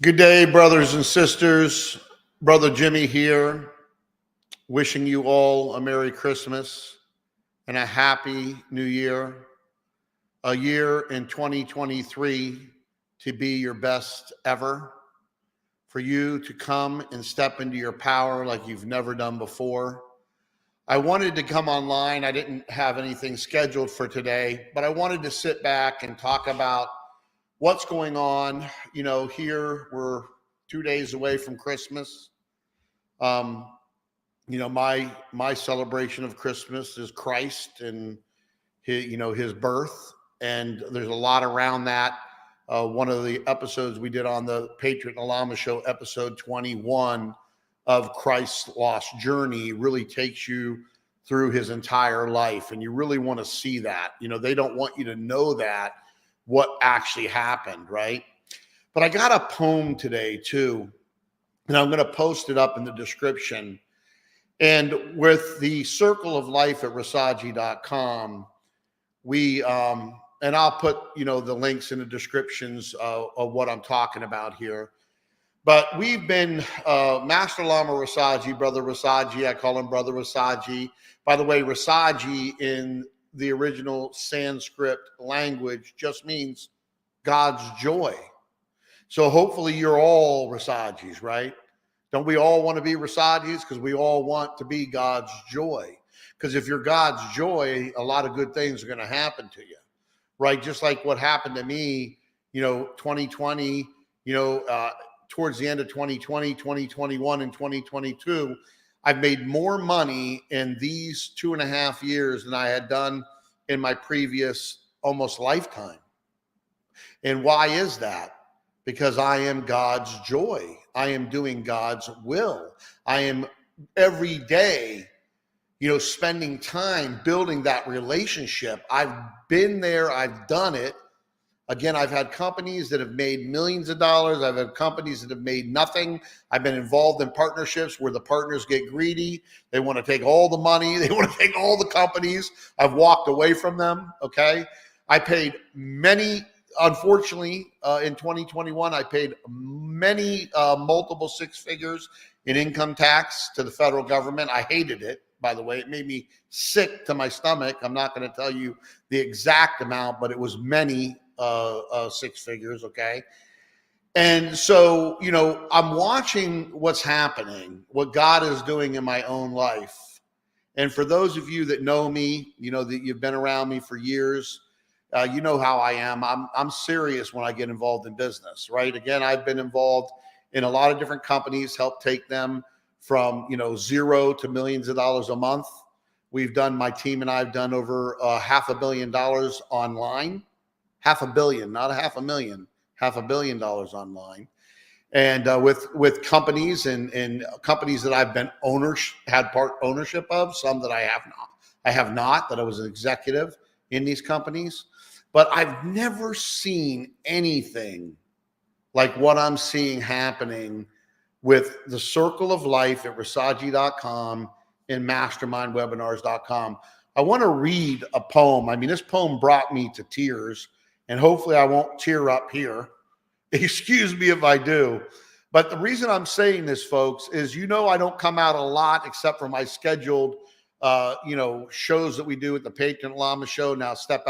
Good day, brothers and sisters. Brother Jimmie here, wishing you all a Merry Christmas and a Happy New Year. A year in 2023 to be your best ever. For you to come and step into your power like you've never done before. I wanted to come online. I didn't have anything scheduled for today, but I wanted to sit back and talk about what's going on. You know, here we're 2 days away from Christmas. My celebration of Christmas is Christ and his birth, and there's a lot around that. One of the episodes we did on the Patriot and Lama show, episode 21 of Christ's lost journey, really takes you through his entire life, and you really want to see that. They don't want you to know that what actually happened, right? But I got a poem today too, and I'm going to post it up in the description. And with the Circle of Life at Rasaji.com, and I'll put the links in the descriptions of what I'm talking about here. But we've been Master Lama Rasaji, Brother Rasaji. I call him Brother Rasaji. By the way, Rasaji in the original Sanskrit language just means God's joy. So hopefully you're all Rasajis, right? Don't we all want to be Rasajis? Because we all want to be God's joy. Because if you're God's joy, a lot of good things are going to happen to you, right? Just like what happened to me, 2020, towards the end of 2020, 2021, and 2022, I've made more money in these 2.5 years than I had done in my previous almost lifetime. And why is that? Because I am God's joy. I am doing God's will. I am every day, spending time building that relationship. I've been there. I've done it. Again, I've had companies that have made millions of dollars. I've had companies that have made nothing. I've been involved in partnerships where the partners get greedy. They want to take all the money. They want to take all the companies. I've walked away from them, okay? I paid many, unfortunately, in 2021, I paid many multiple six figures in income tax to the federal government. I hated it, by the way. It made me sick to my stomach. I'm not going to tell you the exact amount, but it was many six figures, okay? And so, I'm watching what's happening, what God is doing in my own life. And for those of you that know me, that you've been around me for years, you know how I am. I'm serious when I get involved in business, right? Again, I've been involved in a lot of different companies, helped take them from, zero to millions of dollars a month. My team and I have done over $500 million online. $500 million, not $500,000, $500 million online. And with companies and companies that I've been had part ownership of, some that I have not, that I was an executive in these companies. But I've never seen anything like what I'm seeing happening with the Circle of Life at Rasaji.com and mastermindwebinars.com. I want to read a poem. I mean, this poem brought me to tears, and hopefully I won't tear up here. Excuse me if I do. But the reason I'm saying this, folks, is I don't come out a lot except for my scheduled shows that we do at the Patriot Lama show. Now step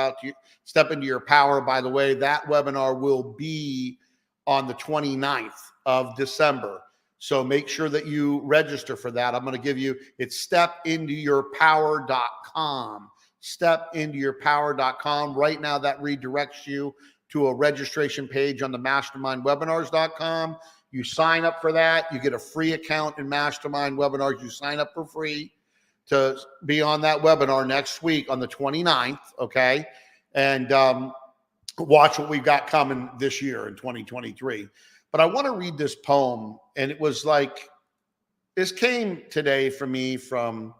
into your power. By the way, that webinar will be on the 29th of December. So make sure that you register for that. I'm going to give you, it's stepintoyourpower.com. Stepintoyourpower.com. Right now that redirects you to a registration page on the mastermindwebinars.com. You sign up for that. You get a free account in Mastermind Webinars. You sign up for free to be on that webinar next week on the 29th, okay? And watch what we've got coming this year in 2023. But I want to read this poem, and it was like, this came today for me from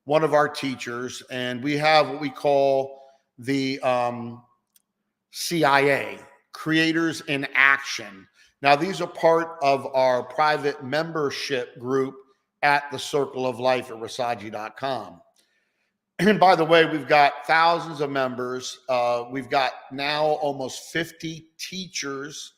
one of our teachers, and we have what we call the CIA, Creators in Action. Now, these are part of our private membership group at the Circle of Life at Rasaji.com. And by the way, we've got thousands of members. We've got now almost 50 teachers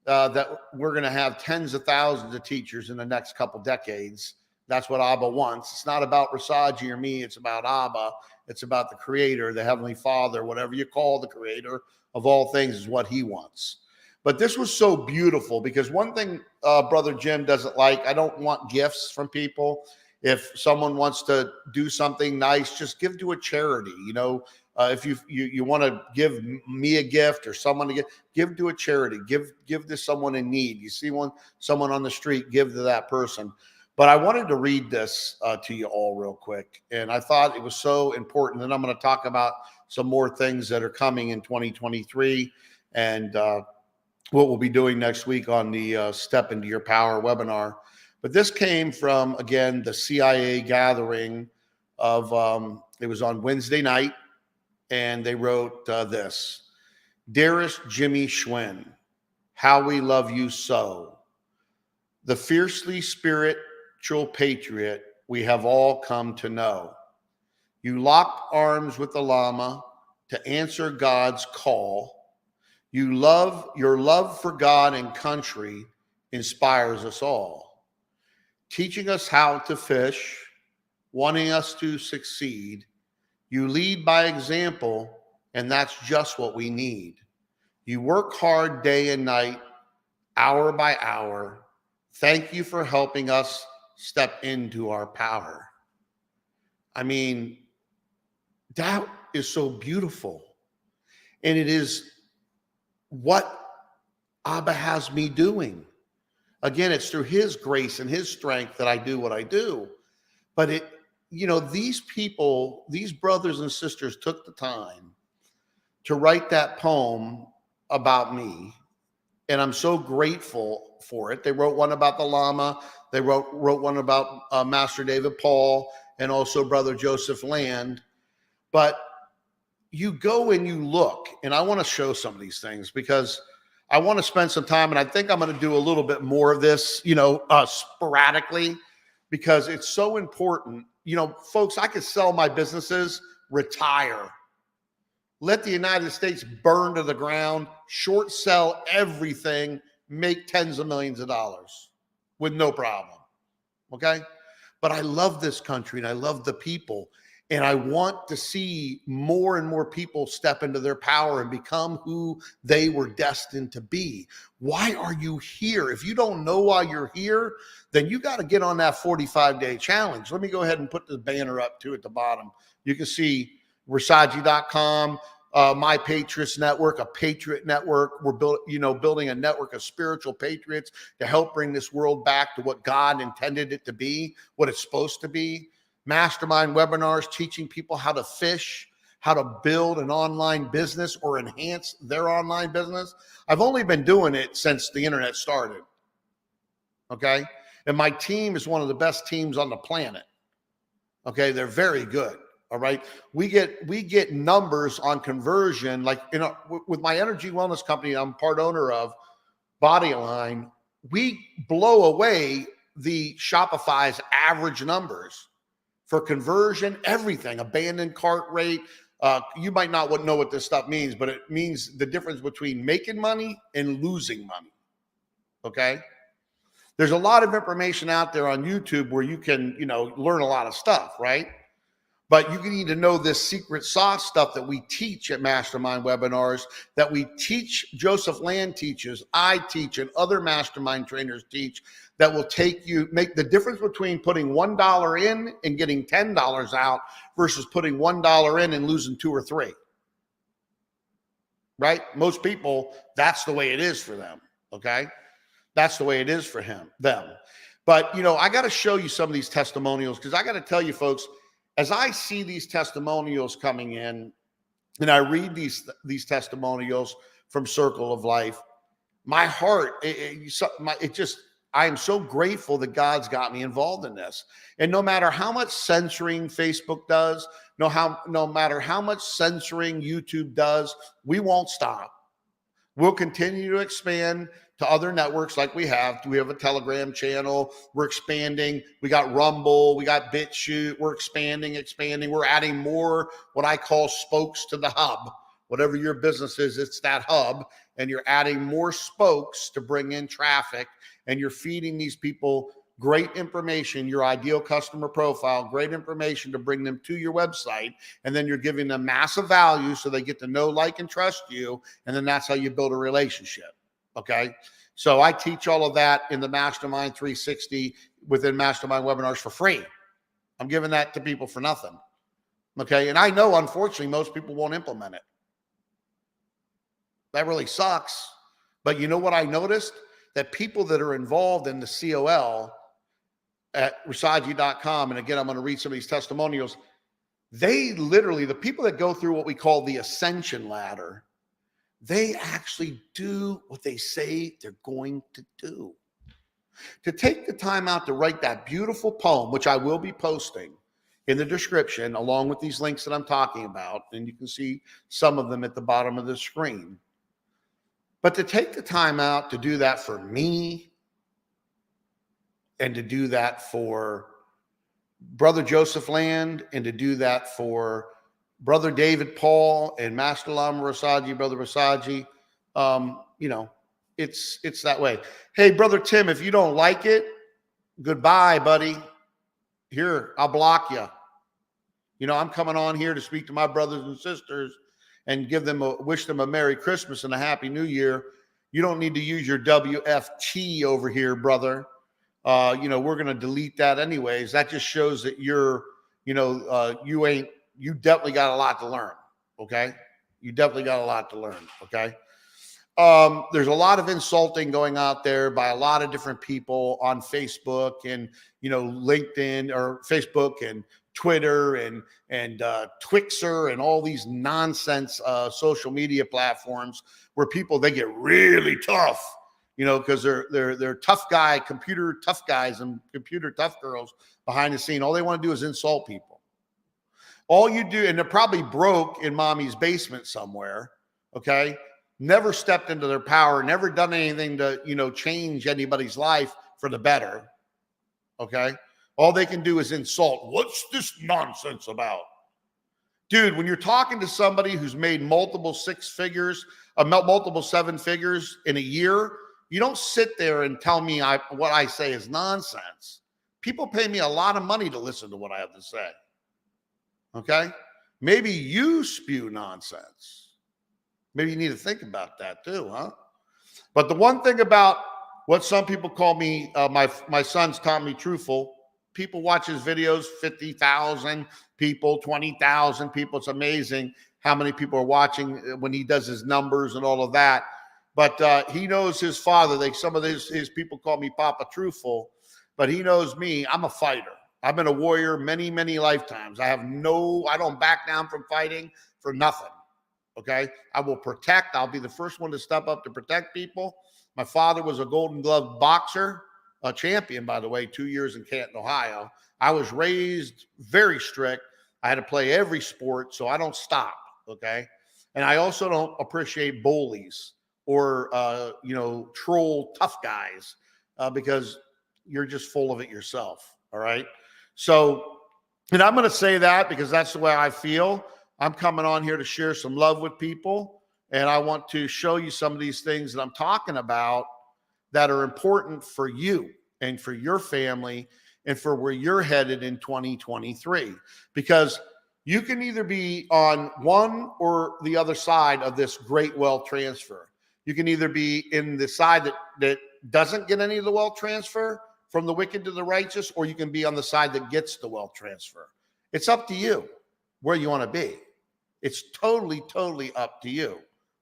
that we're going to have tens of thousands of teachers in the next couple decades. That's what Abba wants. It's not about Rasaji or me. It's about Abba. It's about the Creator, the Heavenly Father, whatever you call the Creator of all things is what He wants. But this was so beautiful because one thing Brother Jim doesn't like, I don't want gifts from people. If someone wants to do something nice, just give to a charity. You know, if you want to give me a gift or someone to give to a charity, give to someone in need. You see someone on the street, give to that person. But I wanted to read this to you all real quick. And I thought it was so important. And I'm going to talk about some more things that are coming in 2023 and what we'll be doing next week on the Step Into Your Power webinar. But this came from, again, the CIA gathering of, it was on Wednesday night. And they wrote this: Dearest Jimmie Schwinn, how we love you so. The fiercely spiritual patriot we have all come to know. You locked arms with the Lama to answer God's call. Your love for God and country inspires us all. Teaching us how to fish, wanting us to succeed. You lead by example, and that's just what we need. You work hard day and night, hour by hour. Thank you for helping us step into our power. I mean, that is so beautiful. And it is what Abba has me doing. Again, it's through His grace and His strength that I do what I do. But these people, these brothers and sisters took the time to write that poem about me. And I'm so grateful for it. They wrote one about the Lama. They wrote one about Master David Paul and also Brother Joseph Land. But you go and you look, and I want to show some of these things because I want to spend some time, and I think I'm going to do a little bit more of this, sporadically, because it's so important. Folks, I could sell my businesses, retire, let the United States burn to the ground, short sell everything, make tens of millions of dollars with no problem. Okay? But I love this country and I love the people. And I want to see more and more people step into their power and become who they were destined to be. Why are you here? If you don't know why you're here, then you got to get on that 45-day challenge. Let me go ahead and put the banner up too at the bottom. You can see Rasaji.com, My Patriots Network, a patriot network. We're building a network of spiritual patriots to help bring this world back to what God intended it to be, what it's supposed to be. Mastermind webinars teaching people how to fish, how to build an online business or enhance their online business. I've only been doing it since the internet started. Okay. And my team is one of the best teams on the planet. Okay. They're very good. All right. We get numbers on conversion. Like, with my energy wellness company, I'm part owner of Bodyline. We blow away the Shopify's average numbers for conversion, everything, abandoned cart rate. You might not know what this stuff means, but it means the difference between making money and losing money. Okay. There's a lot of information out there on YouTube where you can, learn a lot of stuff, right? But you need to know this secret sauce stuff that we teach at Mastermind webinars, that we teach, Joseph Land teaches, I teach, and other mastermind trainers teach, that will make the difference between putting $1 in and getting $10 out versus putting $1 in and losing 2 or 3. Right? Most people, that's the way it is for them. Okay? That's the way it is for them. But, I got to show you some of these testimonials, because I got to tell you folks, as I see these testimonials coming in and I read these testimonials from Circle of Life, my heart, I am so grateful that God's got me involved in this. And no matter how much censoring Facebook does, no matter how much censoring YouTube does, we won't stop. We'll continue to expand to other networks like we have. We have a Telegram channel. We're expanding. We got Rumble. We got BitChute. We're expanding. We're adding more what I call spokes to the hub. whatever your business is, it's that hub, and you're adding more spokes to bring in traffic, and you're feeding these people great information, your ideal customer profile, great information to bring them to your website. And then you're giving them massive value so they get to know, like, and trust you. And then that's how you build a relationship. Okay. So I teach all of that in the Mastermind 360 within Mastermind webinars for free. I'm giving that to people for nothing. Okay. And I know, unfortunately, most people won't implement it. That really sucks. But you know what I noticed? That people that are involved in the COL at Rasaji.com, and again, I'm going to read some of these testimonials, they literally, the people that go through what we call the ascension ladder, they actually do what they say they're going to do. To take the time out to write that beautiful poem, which I will be posting in the description, along with these links that I'm talking about, and you can see some of them at the bottom of the screen. But to take the time out to do that for me, and to do that for Brother Joseph Land, and to do that for Brother David Paul and Master Lama Rasaji, Brother Rasaji, you know, it's that way. Hey, Brother Tim, if you don't like it, goodbye, buddy. Here, I'll block you. You know, I'm coming on here to speak to my brothers and sisters and wish them a Merry Christmas and a Happy New Year. You don't need to use your WFT over here, brother. You know, we're going to delete that anyways. That just shows that you're, you know, you definitely got a lot to learn. Okay. You definitely got a lot to learn. Okay. There's a lot of insulting going out there by a lot of different people on Facebook and, you know, LinkedIn or Facebook and Twitter and Twixer and all these nonsense social media platforms where people, they get really tough. You know, because they're tough guy, computer tough guys and computer tough girls behind the scene. All they want to do is insult people. All you do, and they're probably broke in mommy's basement somewhere, okay? Never stepped into their power, never done anything to, you know, change anybody's life for the better, okay? All they can do is insult. What's this nonsense about? Dude, when you're talking to somebody who's made multiple seven figures in a year, you don't sit there and tell me what I say is nonsense. People pay me a lot of money to listen to what I have to say. Okay? Maybe you spew nonsense. Maybe you need to think about that too, huh? But the one thing about what some people call me, my son's taught me truthful. People watch his videos, 50,000 people, 20,000 people. It's amazing how many people are watching when he does his numbers and all of that. But he knows his father. Some of his people call me Papa Truthful, but he knows me. I'm a fighter. I've been a warrior many, many lifetimes. I don't back down from fighting for nothing. Okay. I will protect. I'll be the first one to step up to protect people. My father was a Golden Glove boxer, a champion, by the way, 2 years in Canton, Ohio. I was raised very strict. I had to play every sport, so I don't stop. Okay. And I also don't appreciate bullies or, you know, troll tough guys because you're just full of it yourself. All right. So, and I'm going to say that because that's the way I feel. I'm coming on here to share some love with people. And I want to show you some of these things that I'm talking about that are important for you and for your family and for where you're headed in 2023. Because you can either be on one or the other side of this great wealth transfer. You can either be in the side that doesn't get any of the wealth transfer from the wicked to the righteous, or you can be on the side that gets the wealth transfer. It's up to you where you want to be. It's totally, totally up to you,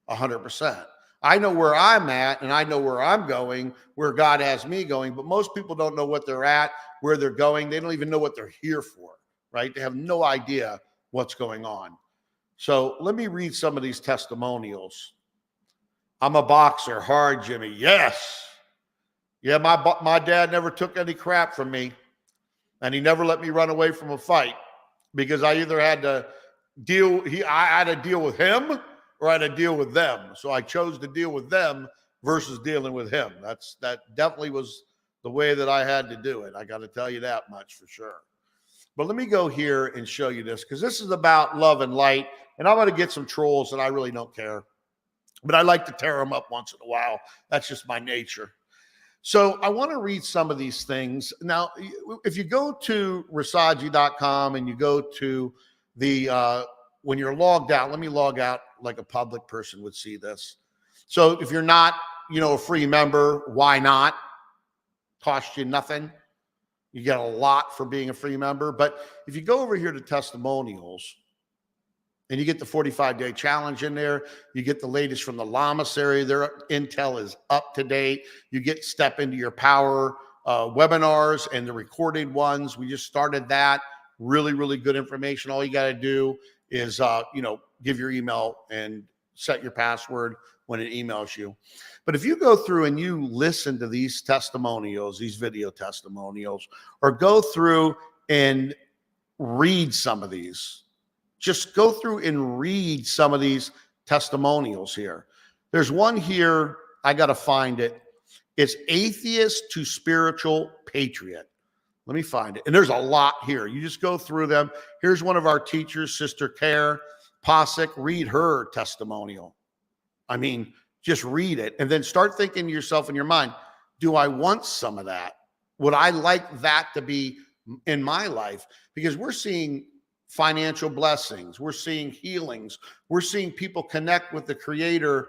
100%. I know where I'm at, and I know where I'm going, where God has me going, but most people don't know what they're at, where they're going. They don't even know what they're here for, right? They have no idea what's going on. So let me read some of these testimonials. I'm a boxer, hard, Jimmie. Yes. Yeah, my dad never took any crap from me, and he never let me run away from a fight because I either had to I had to deal with him or I had to deal with them. So I chose to deal with them versus dealing with him. That definitely was the way that I had to do it. I got to tell you that much for sure. But let me go here and show you this, because this is about love and light. And I'm going to get some trolls, and I really don't care. But I like to tear them up once in a while. That's just my nature. So I want to read some of these things. Now, if you go to Rasaji.com and you go to the, when you're logged out, let me log out like a public person would see this. So if you're not, a free member, why not? Cost you nothing. You get a lot for being a free member. But if you go over here to testimonials, and you get the 45-day challenge in there, you get the latest from the Lama series. Their intel is up to date. You get Step Into Your Power webinars and the recorded ones. We just started that. Really, really good information. All you got to do is, give your email and set your password when it emails you. But if you go through and you listen to these testimonials, these video testimonials, or go through and read some of these, just go through and read some of these testimonials here. There's one here, I got to find it. It's Atheist to Spiritual Patriot. Let me find it. And there's a lot here. You just go through them. Here's one of our teachers, Sister Care Posick. Read her testimonial. I mean, just read it and then start thinking to yourself in your mind, do I want some of that? Would I like that to be in my life? Because we're seeing financial blessings. We're seeing healings. We're seeing people connect with the Creator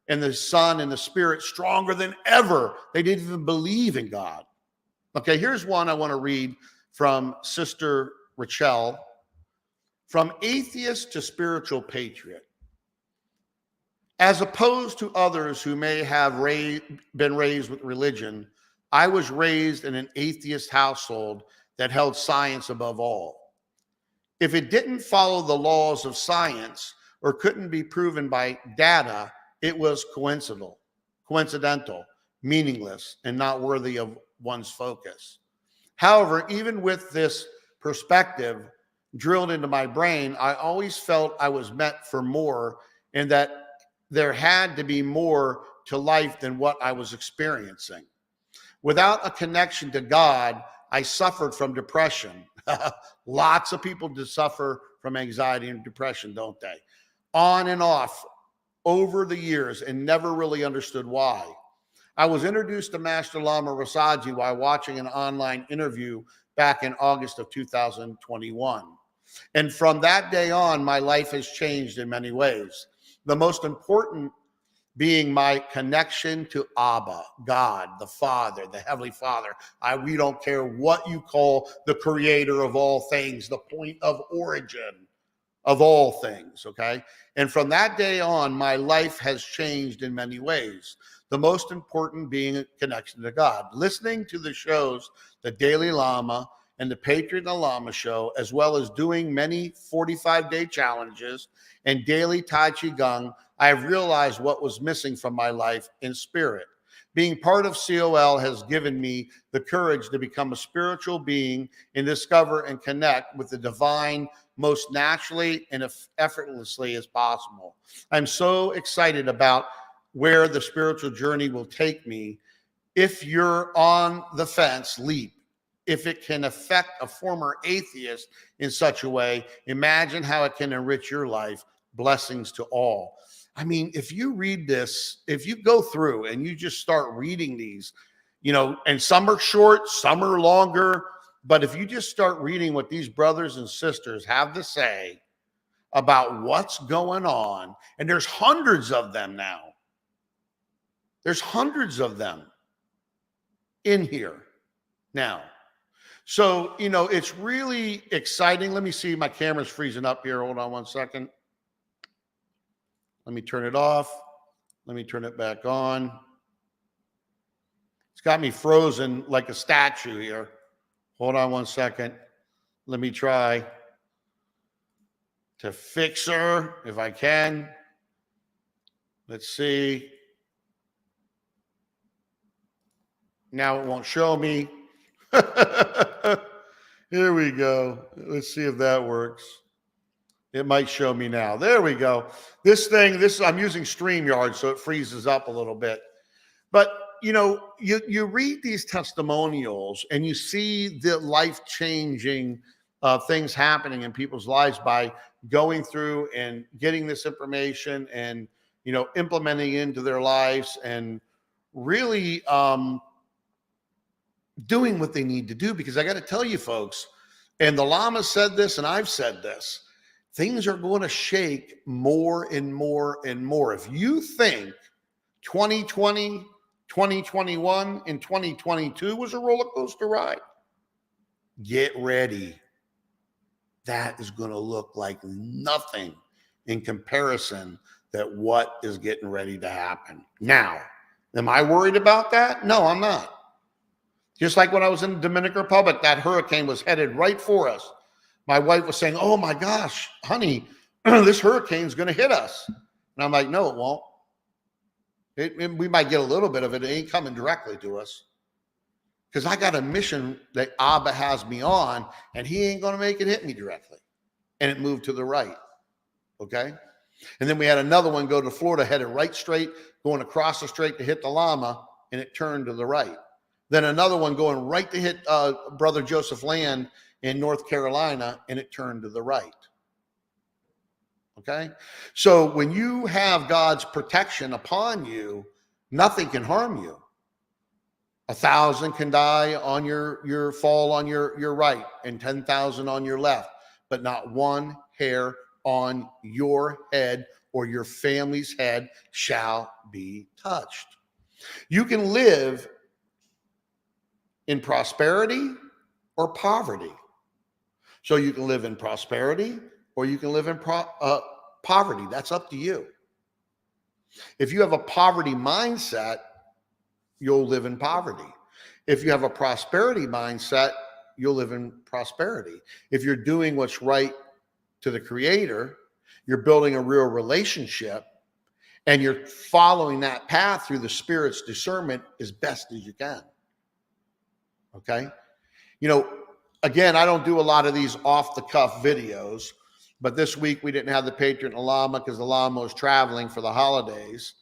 and the Son and the Spirit stronger than ever. They didn't even believe in God. Okay, here's one I want to read from Sister Rachel. From Atheist to Spiritual Patriot. As opposed to others who may have been raised with religion, I was raised in an atheist household that held science above all. If it didn't follow the laws of science or couldn't be proven by data, it was coincidental, meaningless, and not worthy of one's focus. However, even with this perspective drilled into my brain, I always felt I was meant for more and that there had to be more to life than what I was experiencing. Without a connection to God, I suffered from depression. Lots of people do suffer from anxiety and depression, don't they? On and off over the years and never really understood why. I was introduced to Master Lama Rasaji while watching an online interview back in August of 2021. And from that day on, my life has changed in many ways. The most important being my connection to Abba, God, the Father, the Heavenly Father. We don't care what you call the Creator of all things, the point of origin of all things, okay? And from that day on, my life has changed in many ways. The most important being a connection to God. Listening to the shows, the Daily Lama and the Patriot and the Lama show, as well as doing many 45-day challenges and daily Tai Chi Gong, I have realized what was missing from my life in spirit. Being part of COL has given me the courage to become a spiritual being and discover and connect with the divine most naturally and effortlessly as possible. I'm so excited about where the spiritual journey will take me. If you're on the fence, leap. If it can affect a former atheist in such a way, imagine how it can enrich your life. Blessings to all. I mean, if you read this, if you go through and you just start reading these, and some are short, some are longer, but if you just start reading what these brothers and sisters have to say about what's going on, and there's hundreds of them now. There's hundreds of them in here now. So, it's really exciting. Let me see, my camera's freezing up here. Hold on one second. Let me turn it off. Let me turn it back on. It's got me frozen like a statue here. Hold on one second. Let me try to fix her if I can. Let's see. Now it won't show me. Here we go. Let's see if that works. It might show me now. There we go. I'm using StreamYard, so it freezes up a little bit. But, you read these testimonials and you see the life-changing things happening in people's lives by going through and getting this information and, implementing it into their lives and really doing what they need to do. Because I got to tell you, folks, and the Lama said this, and I've said this, things are going to shake more and more and more. If you think 2020, 2021, and 2022 was a roller coaster ride, get ready. That is going to look like nothing in comparison that what is getting ready to happen. Now, am I worried about that? No, I'm not. Just like when I was in the Dominican Republic, that hurricane was headed right for us. My wife was saying, oh my gosh, honey, this hurricane's going to hit us. And I'm like, no, it won't. We might get a little bit of it. It ain't coming directly to us. Because I got a mission that Abba has me on, and he ain't going to make it hit me directly. And it moved to the right. Okay? And then we had another one go to Florida, headed right straight, going across the strait to hit the Lama, and it turned to the right. Then another one going right to hit Brother Joseph Land in North Carolina, and it turned to the right. Okay? So when you have God's protection upon you, nothing can harm you. 1,000 can die on your fall on your right, and 10,000 on your left, but not one hair on your head or your family's head shall be touched. You can live in prosperity or poverty. So you can live in prosperity or you can live in poverty. That's up to you. If you have a poverty mindset, you'll live in poverty. If you have a prosperity mindset, you'll live in prosperity. If you're doing what's right to the Creator, you're building a real relationship, and you're following that path through the Spirit's discernment as best as you can. Okay? Again, I don't do a lot of these off-the-cuff videos, but this week we didn't have the patriot and the Lama because the Lama was traveling for the holidays.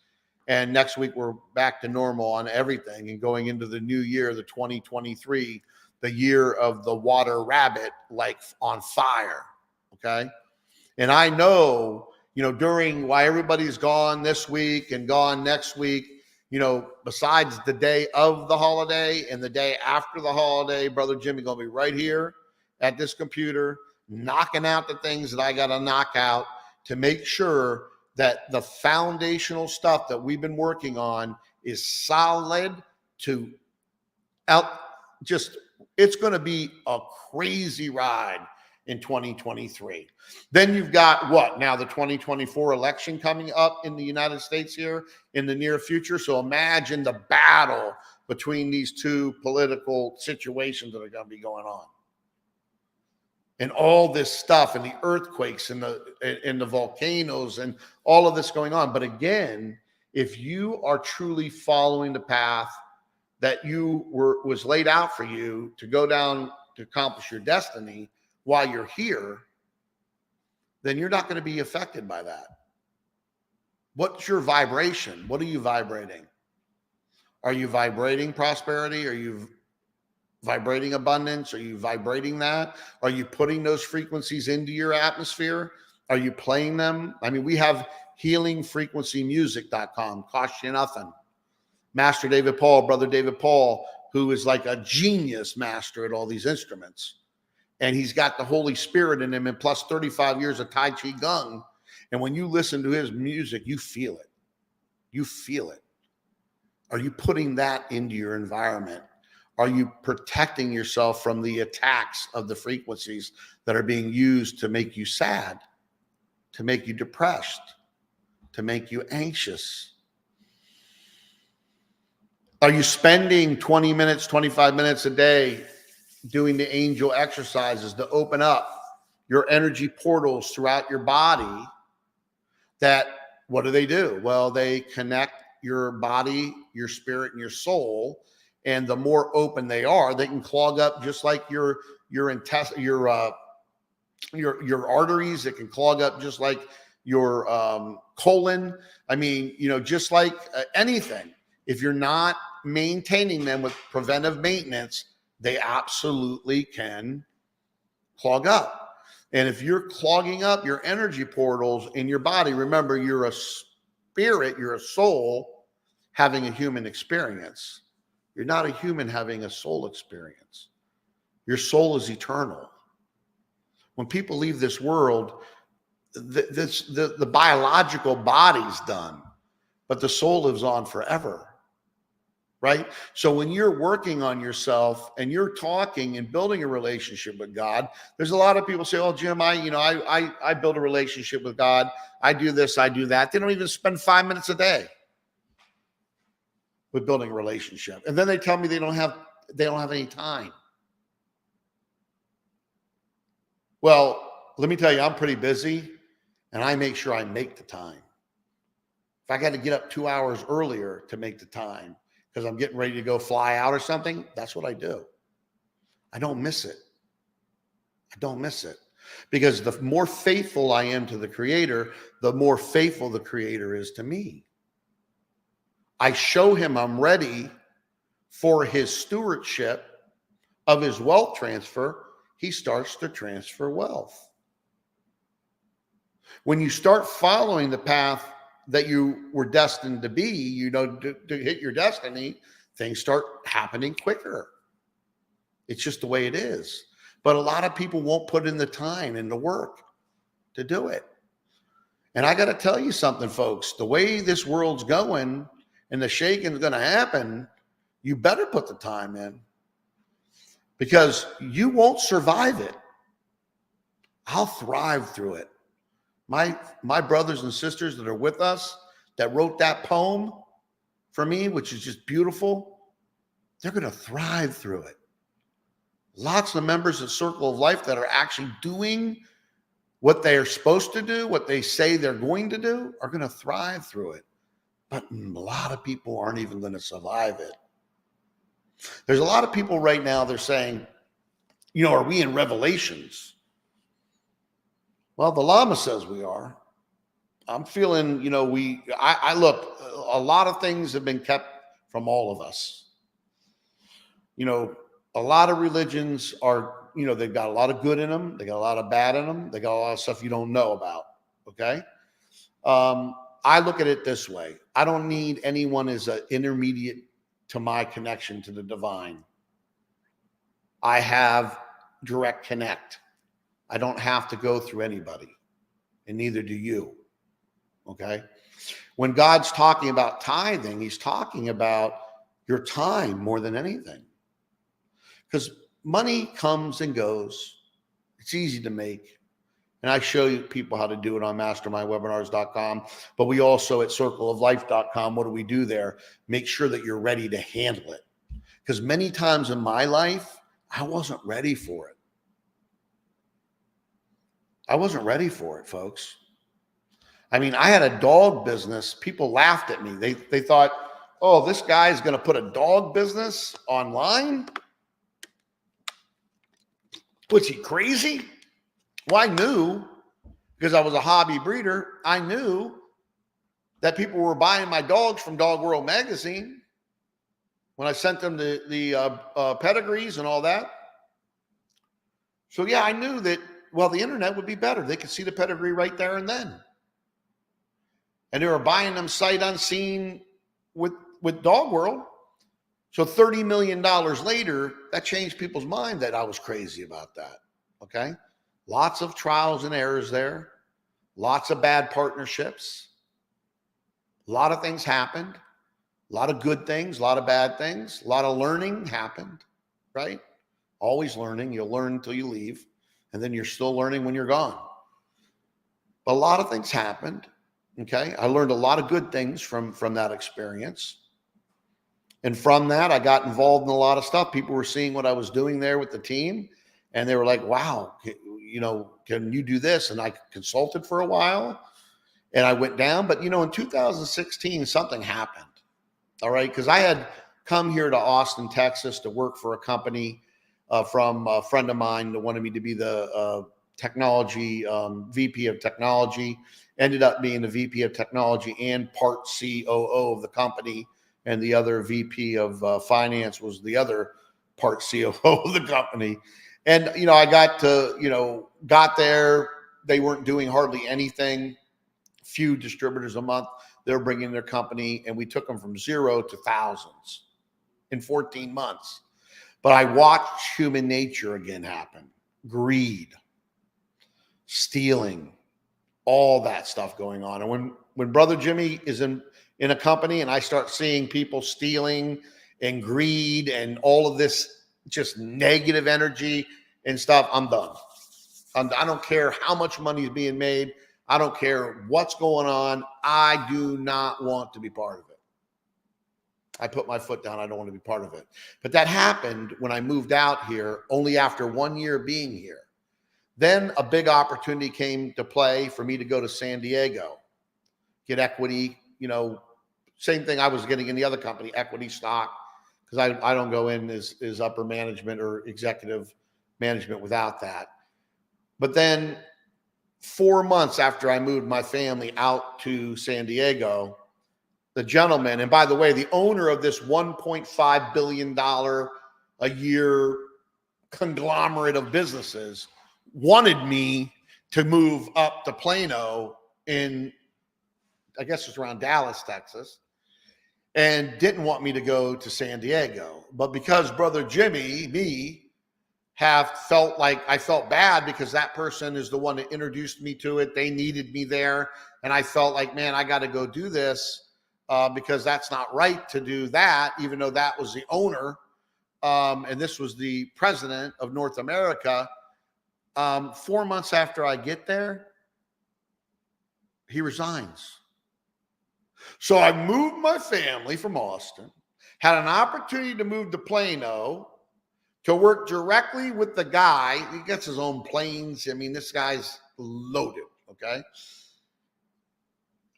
And next week, we're back to normal on everything and going into the new year, the 2023, the year of the water rabbit, like on fire. Okay. And I know, during why everybody's gone this week and gone next week, besides the day of the holiday and the day after the holiday, Brother Jimmie going to be right here at this computer, knocking out the things that I got to knock out to make sure that the foundational stuff that we've been working on is solid to it's going to be a crazy ride in 2023. Then you've got now the 2024 election coming up in the United States here in the near future. So imagine the battle between these two political situations that are going to be going on. And all this stuff and the earthquakes and the volcanoes and all of this going on. But again, if you are truly following the path that was laid out for you to go down to accomplish your destiny while you're here, then you're not going to be affected by that. What's your vibration? What are you vibrating? Are you vibrating prosperity? Are you vibrating abundance? Are you vibrating that? Are you putting those frequencies into your atmosphere? Are you playing them? I mean, we have healingfrequencymusic.com, costs you nothing. Master David Paul, Brother David Paul, who is like a genius master at all these instruments. And he's got the Holy Spirit in him and plus 35 years of Tai Chi Gong. And when you listen to his music, you feel it. You feel it. Are you putting that into your environment? Are you protecting yourself from the attacks of the frequencies that are being used to make you sad, to make you depressed, to make you anxious? Are you spending 20 minutes, 25 minutes a day doing the angel exercises to open up your energy portals throughout your body? That, what do? Well, they connect your body, your spirit, and your soul. And the more open they are, they can clog up just like your arteries. It can clog up just like your colon. I mean, just like anything. If you're not maintaining them with preventive maintenance, they absolutely can clog up. And if you're clogging up your energy portals in your body, remember, you're a spirit, you're a soul having a human experience. You're not a human having a soul experience. Your soul is eternal. When people leave this world, the biological body's done, but the soul lives on forever, right? So when you're working on yourself and you're talking and building a relationship with God, there's a lot of people say, oh, Jim, I build a relationship with God. I do this, I do that. They don't even spend 5 minutes a day with building a relationship. And then they tell me they don't have any time. Well, let me tell you, I'm pretty busy, and I make sure I make the time. If I got to get up 2 hours earlier to make the time because I'm getting ready to go fly out or something, that's what I do. I don't miss it. I don't miss it. Because the more faithful I am to the Creator, the more faithful the Creator is to me. I show him I'm ready for his stewardship of his wealth transfer. He starts to transfer wealth. When you start following the path that you were destined to be, to hit your destiny, things start happening quicker. It's just the way it is. But a lot of people won't put in the time and the work to do it. And I got to tell you something, folks, the way this world's going and the shaking is going to happen, you better put the time in, because you won't survive it. I'll thrive through it. My brothers and sisters that are with us that wrote that poem for me, which is just beautiful, they're going to thrive through it. Lots of members of Circle of Life that are actually doing what they are supposed to do, what they say they're going to do, are going to thrive through it. But a lot of people aren't even going to survive it. There's a lot of people right now, they're saying, are we in Revelations? Well, the Lama says we are. I'm feeling, I look, a lot of things have been kept from all of us. A lot of religions are, they've got a lot of good in them. They got a lot of bad in them. They got a lot of stuff you don't know about. Okay. I look at it this way. I don't need anyone as an intermediate to my connection to the divine. I have direct connect. I don't have to go through anybody, and neither do you. Okay. When God's talking about tithing, he's talking about your time more than anything. Because money comes and goes. It's easy to make. And I show you people how to do it on mastermindwebinars.com. But we also at circleoflife.com, what do we do there? Make sure that you're ready to handle it. Because many times in my life, I wasn't ready for it. I wasn't ready for it, folks. I mean, I had a dog business. People laughed at me. They thought, oh, this guy's going to put a dog business online? Was he crazy? Well, I knew, because I was a hobby breeder, I knew that people were buying my dogs from Dog World magazine when I sent them the pedigrees and all that. So yeah, I knew that, well, the internet would be better. They could see the pedigree right there and then. And they were buying them sight unseen with Dog World. So $30 million later, that changed people's mind that I was crazy about that. Okay. Lots of trials and errors there. Lots of bad partnerships. A lot of things happened. A lot of good things, a lot of bad things. A lot of learning happened, right? Always learning. You'll learn until you leave. And then you're still learning when you're gone. But a lot of things happened. Okay. I learned a lot of good things from that experience. And from that, I got involved in a lot of stuff. People were seeing what I was doing there with the team. And they were like, wow, can you do this? And I consulted for a while and I went down. But, in 2016, something happened. All right. Because I had come here to Austin, Texas to work for a company from a friend of mine that wanted me to be the technology VP of technology. Ended up being the VP of technology and part COO of the company. And the other VP of finance was the other part COO of the company. And, I got there. They weren't doing hardly anything. Few distributors a month. They were bringing their company, and we took them from 0 to thousands in 14 months. But I watched human nature again happen. Greed, stealing, all that stuff going on. And when Brother Jimmie is in a company and I start seeing people stealing and greed and all of this just negative energy and stuff, I'm done. I don't care how much money is being made. I don't care what's going on. I do not want to be part of it. I put my foot down. I don't want to be part of it. But that happened when I moved out here, only after 1 year being here. Then a big opportunity came to play for me to go to San Diego, get equity, same thing I was getting in the other company, equity stock, because I don't go in as upper management or executive management without that. But then 4 months after I moved my family out to San Diego, the gentleman, and by the way, the owner of this $1.5 billion a year conglomerate of businesses, wanted me to move up to Plano in, I guess it's around Dallas, Texas, and didn't want me to go to San Diego. But because Brother Jimmie, me, I felt bad because that person is the one that introduced me to it. They needed me there. And I felt like, man, I got to go do this because that's not right to do that, even though that was the owner. And this was the president of North America. 4 months after I get there, he resigns. So I moved my family from Austin, had an opportunity to move to Plano, to work directly with the guy. He gets his own planes. I mean, this guy's loaded, okay?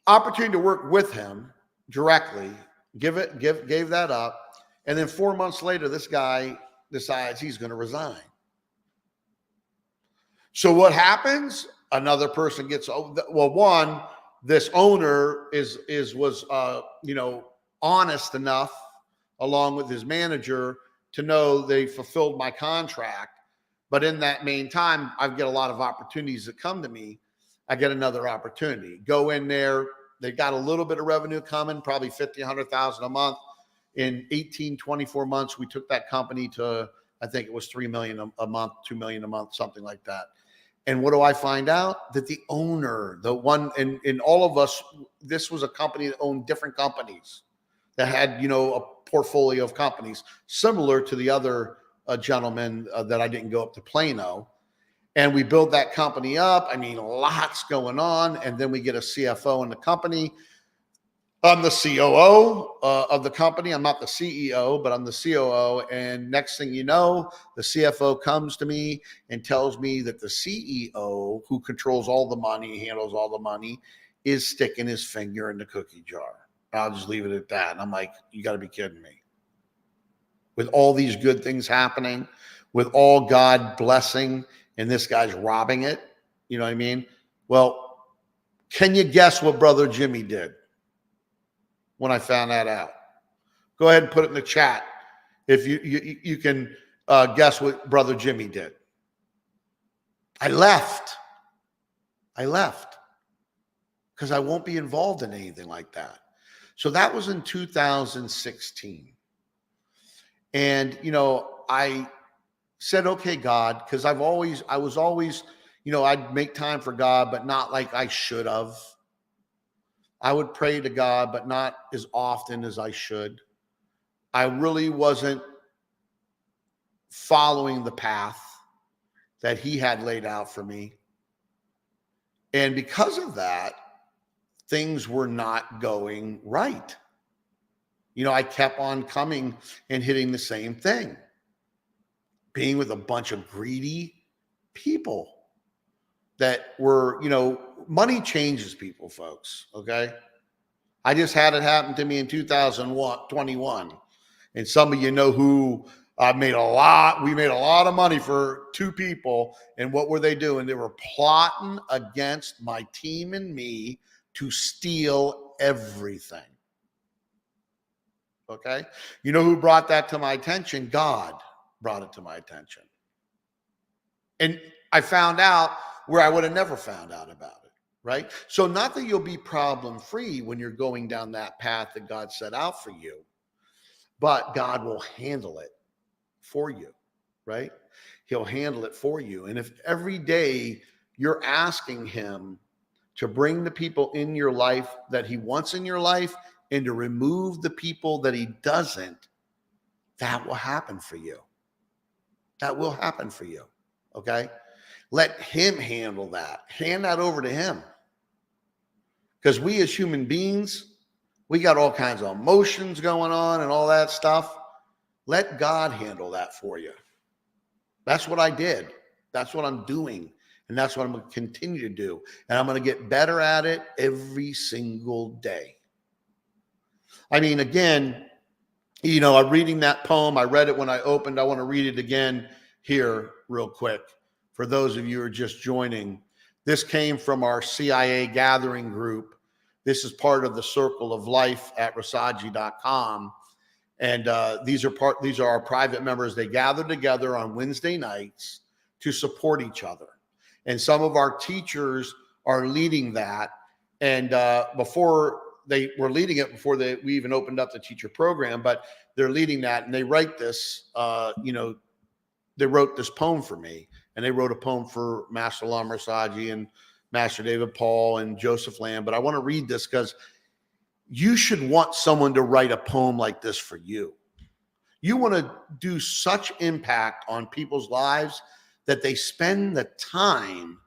Opportunity to work with him directly, gave that up. And then 4 months later, this guy decides he's going to resign. So what happens? Another person gets, this owner was honest enough, along with his manager, to know they fulfilled my contract. But in that meantime, I get a lot of opportunities that come to me. I get another opportunity. Go in there. They got a little bit of revenue coming, probably 50, 100,000 a month. In 18, 24 months, we took that company to, I think it was 3 million a month, 2 million a month, something like that. And what do I find out? That the owner, the one, in all of us, this was a company that owned different companies that had, a portfolio of companies similar to the other gentleman that I didn't go up to Plano. And we build that company up. I mean, lots going on. And then we get a CFO in the company. I'm the COO of the company. I'm not the CEO, but I'm the COO. And next thing you know, the CFO comes to me and tells me that the CEO, who controls all the money, handles all the money, is sticking his finger in the cookie jar. I'll just leave it at that. And I'm like, you got to be kidding me. With all these good things happening, with all God blessing, and this guy's robbing it. You know what I mean? Well, can you guess what Brother Jimmie did when I found that out? Go ahead and put it in the chat if you can guess what Brother Jimmie did. I left because I won't be involved in anything like that. So that was in 2016. And, I said, okay, God, because I was always, I'd make time for God, but not like I should have. I would pray to God, but not as often as I should. I really wasn't following the path that he had laid out for me. And because of that, things were not going right. I kept on coming and hitting the same thing. Being with a bunch of greedy people that were, money changes people, folks, okay? I just had it happen to me in 2021. And some of you know who we made a lot of money for two people. And what were they doing? They were plotting against my team and me to steal everything. Okay? You know who brought that to my attention? God brought it to my attention. And I found out where I would have never found out about it, right? So not that you'll be problem free when you're going down that path that God set out for you, but God will handle it for you, right? He'll handle it for you. And if every day you're asking him to bring the people in your life that he wants in your life and to remove the people that he doesn't, that will happen for you. That will happen for you. Okay. Let him handle that. Hand that over to him. Because we as human beings, we got all kinds of emotions going on and all that stuff. Let God handle that for you. That's what I did. That's what I'm doing. And that's what I'm going to continue to do. And I'm going to get better at it every single day. I mean, again, you know, I'm reading that poem. I read it when I opened. I want to read it again here real quick for those of you who are just joining. This came from our CIA gathering group. This is part of the Circle of Life at Rasaji.com. And these are our private members. They gather together on Wednesday nights to support each other. And some of our teachers are leading that. And before they were leading it, before we even opened up the teacher program, but they're leading that. And they write this, they wrote this poem for me. And they wrote a poem for Master Lama Rasaji and Master David Paul and Joseph Lamb. But I want to read this because you should want someone to write a poem like this for you. You want to do such impact on people's lives that they spend the time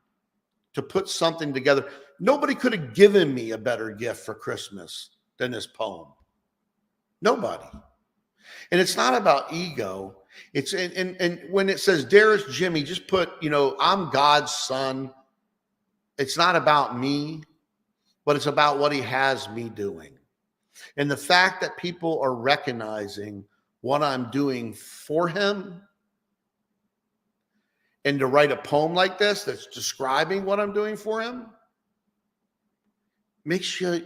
to put something together. Nobody could have given me a better gift for Christmas than this poem. Nobody. And it's not about ego. It's and when it says, Dearest Jimmie, just put, I'm God's son. It's not about me, but it's about what he has me doing. And the fact that people are recognizing what I'm doing for him, and to write a poem like this that's describing what I'm doing for him, makes you,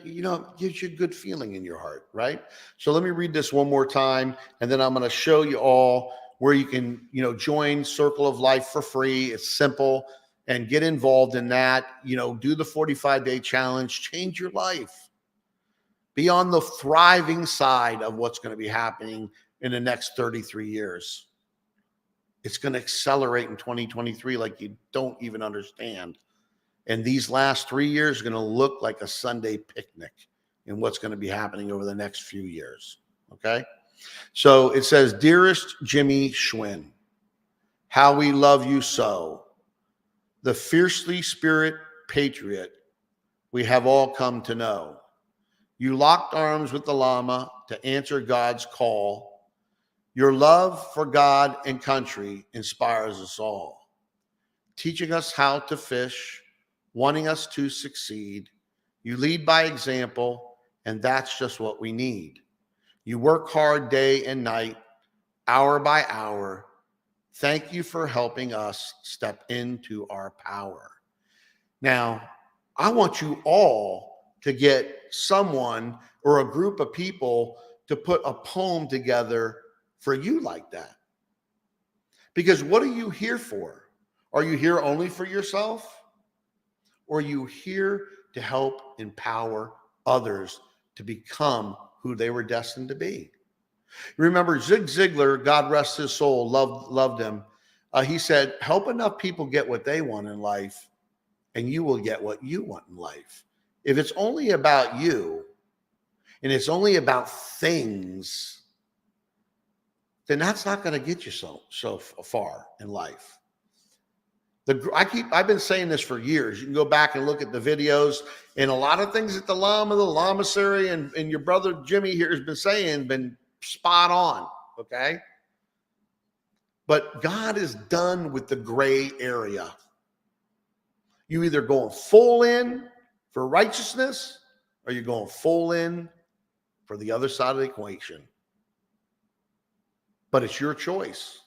gives you a good feeling in your heart, right? So let me read this one more time, and then I'm going to show you all where you can, join Circle of Life for free. It's simple, and get involved in that. Do the 45-day challenge, change your life. Be on the thriving side of what's going to be happening in the next 33 years. It's going to accelerate in 2023 like you don't even understand. And these last 3 years are going to look like a Sunday picnic in what's going to be happening over the next few years. Okay? So it says, Dearest Jimmie Schwinn, how we love you so. The fiercely spirit patriot we have all come to know. You locked arms with the Lama to answer God's call. Your love for God and country inspires us all, teaching us how to fish, wanting us to succeed. You lead by example, and that's just what we need. You work hard day and night, hour by hour. Thank you for helping us step into our power. Now, I want you all to get someone or a group of people to put a poem together for you like that. Because what are you here for? Are you here only for yourself? Or are you here to help empower others to become who they were destined to be? Remember, Zig Ziglar, God rest his soul, loved him. He said, help enough people get what they want in life, and you will get what you want in life. If it's only about you, and it's only about things, then that's not going to get you so far in life. I've been saying this for years. You can go back and look at the videos, and a lot of things that the Lamasery and your brother Jimmie here has been saying been spot on. Okay. But God is done with the gray area. You either going full in for righteousness, or you're going full in for the other side of the equation. But it's your choice.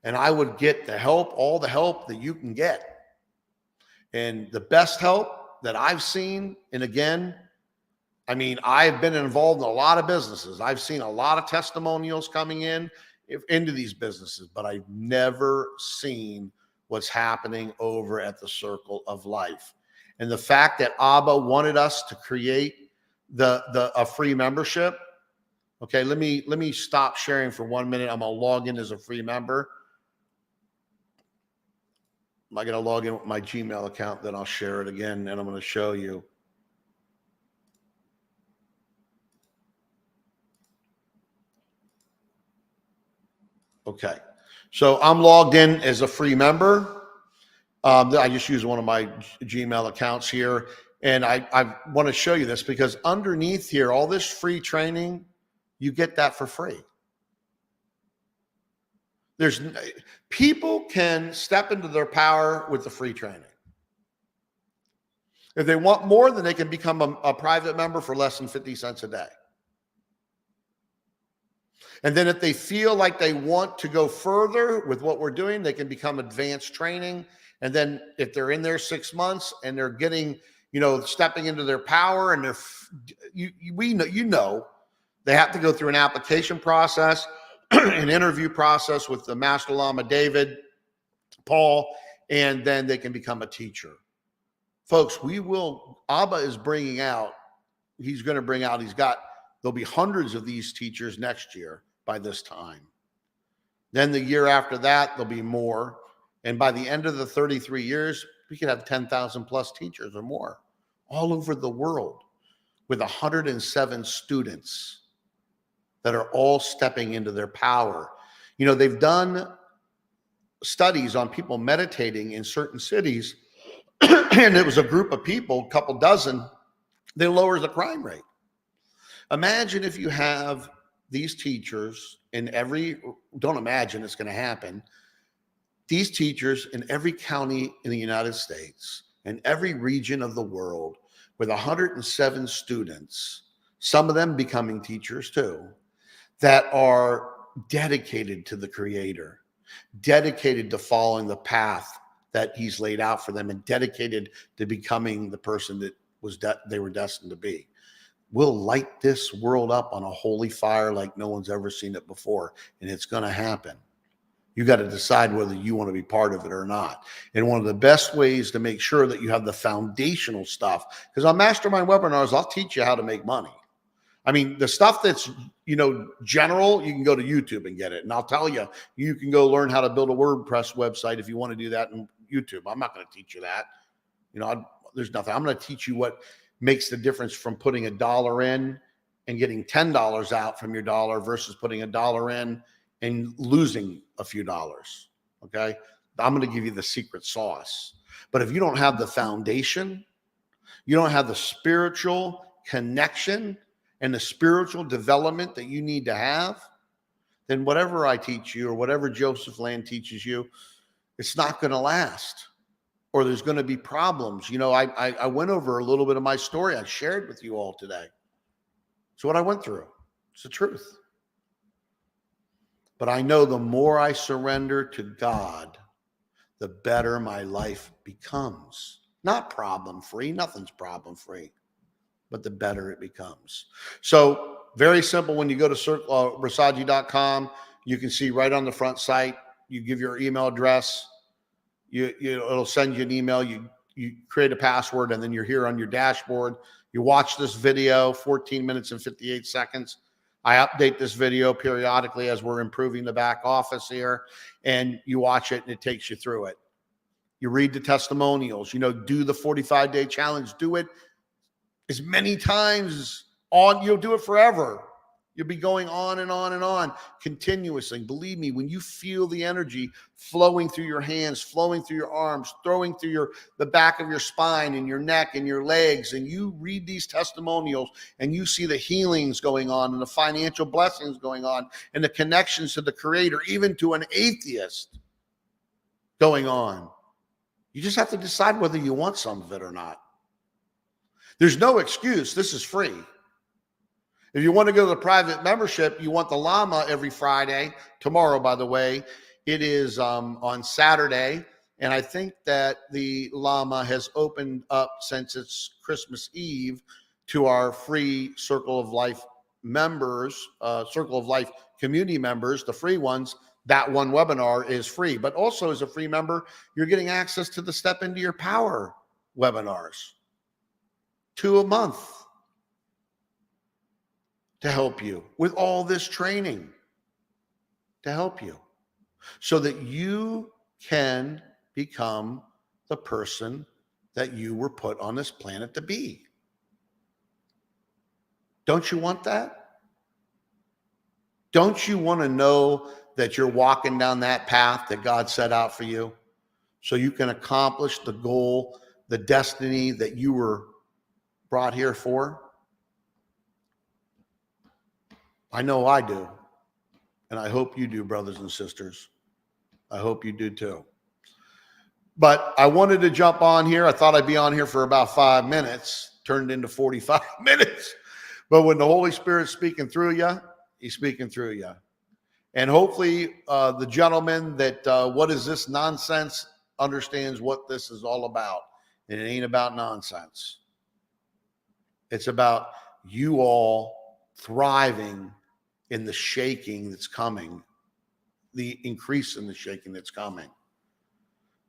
And I would get the help, all the help that you can get. And the best help that I've seen, and again, I've been involved in a lot of businesses. I've seen a lot of testimonials coming into these businesses, but I've never seen what's happening over at the Circle of Life. And the fact that Abba wanted us to create a free membership. Okay, let me stop sharing for 1 minute. I'm gonna log in as a free member. I'm gonna log in with my Gmail account, then I'll share it again, and I'm gonna show you. Okay, so I'm logged in as a free member. I just use one of my Gmail accounts here. And I want to show you this because underneath here, all this free training, you get that for free. People can step into their power with the free training. If they want more, then they can become a private member for less than 50 cents a day. And then if they feel like they want to go further with what we're doing, they can become advanced training. And then if they're in there 6 months and they're getting, stepping into their power, and they have to go through an application process, an interview process with the Master Lama David, Paul, and then they can become a teacher. Folks, Abba is bringing out, there'll be hundreds of these teachers next year by this time. Then the year after that, there'll be more. And by the end of the 33 years, we could have 10,000 plus teachers or more all over the world with 107 students that are all stepping into their power. They've done studies on people meditating in certain cities, and it was a group of people, a couple dozen, they lowers the crime rate. Imagine if you have these teachers don't imagine it's going to happen. These teachers in every county in the United States and every region of the world with 107 students, some of them becoming teachers too, that are dedicated to the Creator, dedicated to following the path that He's laid out for them, and dedicated to becoming the person that they were destined to be. We'll light this world up on a holy fire like no one's ever seen it before, and it's going to happen. You got to decide whether you want to be part of it or not. And one of the best ways to make sure that you have the foundational stuff, because on Mastermind webinars, I'll teach you how to make money. I mean, the stuff that's, general, you can go to YouTube and get it. And I'll tell you, you can go learn how to build a WordPress website if you want to do that in YouTube. I'm not going to teach you that. There's nothing. I'm going to teach you what makes the difference from putting $1 in and getting $10 out from your dollar versus putting $1 in and losing a few dollars. Okay. I'm going to give you the secret sauce. But if you don't have the foundation, you don't have the spiritual connection and the spiritual development that you need to have, then whatever I teach you or whatever Joseph Land teaches you, it's not going to last, or there's going to be problems. I went over a little bit of my story. I shared with you all today. So what I went through, it's the truth. But I know the more I surrender to God, the better my life becomes. Not problem-free. Nothing's problem-free. But the better it becomes. So very simple. When you go to rasaji.com, you can see right on the front site, you give your email address. It'll send you an email. You create a password, and then you're here on your dashboard. You watch this video, 14 minutes and 58 seconds. I update this video periodically as we're improving the back office here, and you watch it and it takes you through it. You read the testimonials, do the 45-day challenge, do it as many times you'll do it forever. You'll be going on and on and on continuously. Believe me, when you feel the energy flowing through your hands, flowing through your arms, throwing through the back of your spine and your neck and your legs, and you read these testimonials and you see the healings going on and the financial blessings going on and the connections to the Creator, even to an atheist going on, you just have to decide whether you want some of it or not. There's no excuse. This is free. If you want to go to the private membership, you want the Lama every Friday. Tomorrow, by the way, it is on Saturday. And I think that the Lama has opened up since it's Christmas Eve to our free Circle of Life members, Circle of Life community members, the free ones, that one webinar is free. But also as a free member, you're getting access to the Step Into Your Power webinars, 2 a month, to help you with all this training, to help you so that you can become the person that you were put on this planet to be. Don't you want that? Don't you want to know that you're walking down that path that God set out for you so you can accomplish the goal, the destiny that you were brought here for? I know I do. And I hope you do, brothers and sisters. I hope you do too. But I wanted to jump on here. I thought I'd be on here for about 5 minutes, turned into 45 minutes. But when the Holy Spirit's speaking through you, he's speaking through you. And hopefully the gentleman that What Is This Nonsense understands what this is all about. And it ain't about nonsense. It's about you all thriving in the shaking that's coming, the increase in the shaking that's coming.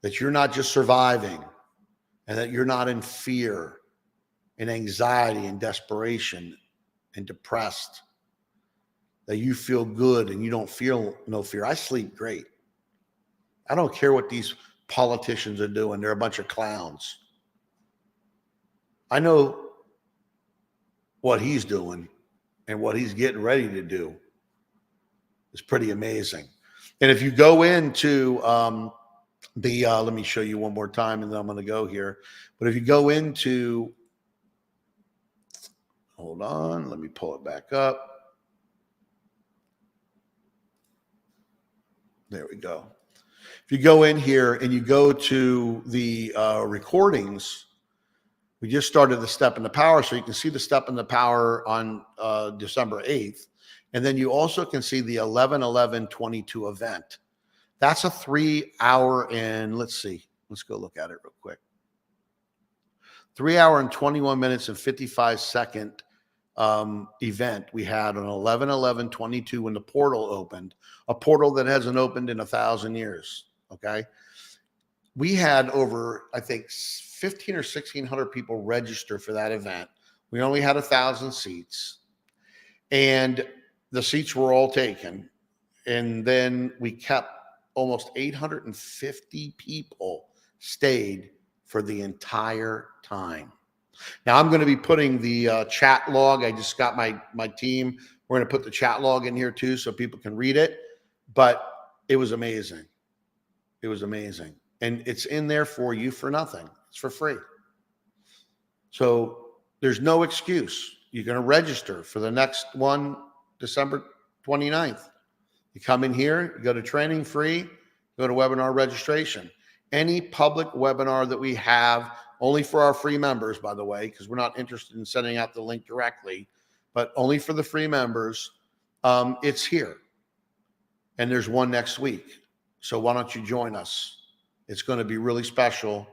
That you're not just surviving, and that you're not in fear and anxiety and desperation and depressed. That you feel good and you don't feel no fear. I sleep great. I don't care what these politicians are doing. They're a bunch of clowns. I know what he's doing and what he's getting ready to do is pretty amazing. And if you go into let me show you one more time and then I'm going to go here. But if you go into, hold on, let me pull it back up. There we go. If you go in here and you go to the recordings, we just started the Step Into Power, so you can see the Step Into Power on December 8th. And then you also can see the 11/11/22 event. That's a 3 hour and let's see. Let's go look at it real quick. 3 hour and 21 minutes and 55-second event we had on 11/11/22 when the portal opened, a portal that hasn't opened in 1,000 years. Okay. We had over, I think, 15 or 1,600 people register for that event. We only had 1,000 seats and the seats were all taken. And then we kept almost 850 people stayed for the entire time. Now I'm going to be putting the chat log. I just got my team. We're going to put the chat log in here too so people can read it. But it was amazing. It was amazing. And it's in there for you for nothing. It's for free. So there's no excuse. You're going to register for the next one, December 29th. You come in here, you go to training free, go to webinar registration. Any public webinar that we have, only for our free members, by the way, because we're not interested in sending out the link directly, but only for the free members, it's here. And there's one next week. So why don't you join us? It's going to be really special.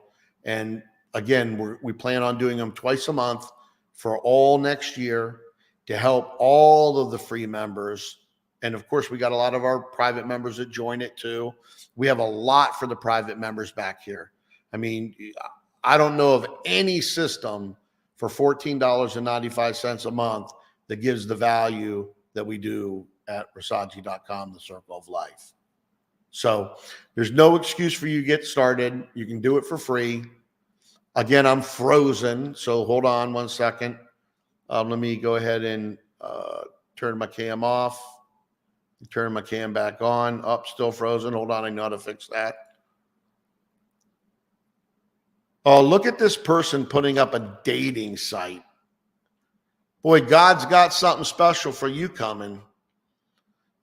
And again, we plan on doing them twice a month for all next year to help all of the free members. And of course, we got a lot of our private members that join it too. We have a lot for the private members back here. I mean, I don't know of any system for $14.95 a month that gives the value that we do at Rasaji.com, the Circle of Life. So there's no excuse for you to get started. You can do it for free. Again, I'm frozen. So hold on one second. Let me go ahead and turn my cam off. Turn my cam back on. Up, still frozen. Hold on, I know how to fix that. Oh, look at this person putting up a dating site. Boy, God's got something special for you coming.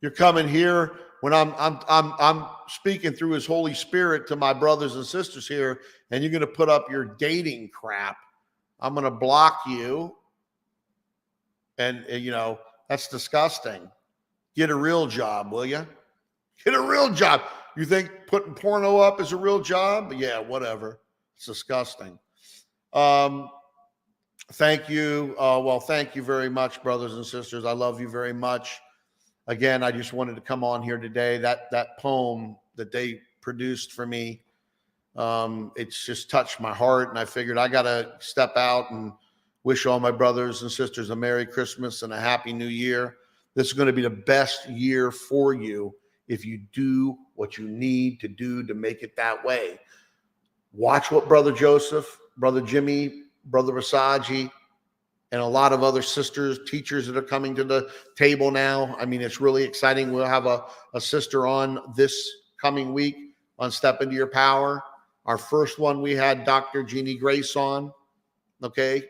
You're coming here when I'm speaking through His Holy Spirit to my brothers and sisters here, and you're going to put up your dating crap. I'm going to block you, and you know that's disgusting. Get a real job, will you? Get a real job. You think putting porno up is a real job? Yeah, whatever. It's disgusting. Thank you. Well, thank you very much, brothers and sisters. I love you very much. again, I just wanted to come on here today. That poem that they produced for me, it's just touched my heart, and I figured I got to step out and wish all my brothers and sisters a Merry Christmas and a Happy New Year. This is going to be the best year for you if you do what you need to do to make it that way. Watch what Brother Joseph, Brother Jimmie, Brother Rasaji, and a lot of other sisters, teachers that are coming to the table now. I mean, it's really exciting. We'll have a sister on this coming week on Step Into Your Power. Our first one, we had Dr. Jeannie Grace on, okay,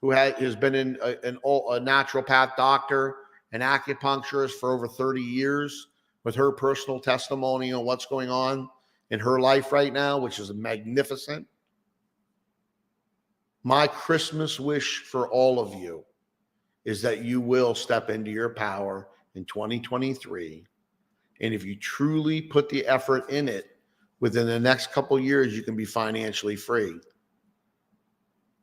who has been a naturopath doctor, an acupuncturist for over 30 years, with her personal testimony on what's going on in her life right now, which is magnificent. My Christmas wish for all of you is that you will step into your power in 2023. And if you truly put the effort in it, within the next couple of years, you can be financially free.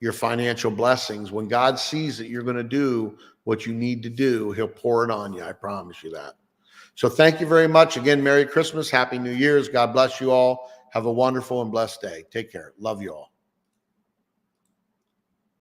Your financial blessings, when God sees that you're going to do what you need to do, he'll pour it on you. I promise you that. So thank you very much. Again, Merry Christmas, Happy New Year's. God bless you all. Have a wonderful and blessed day. Take care. Love you all.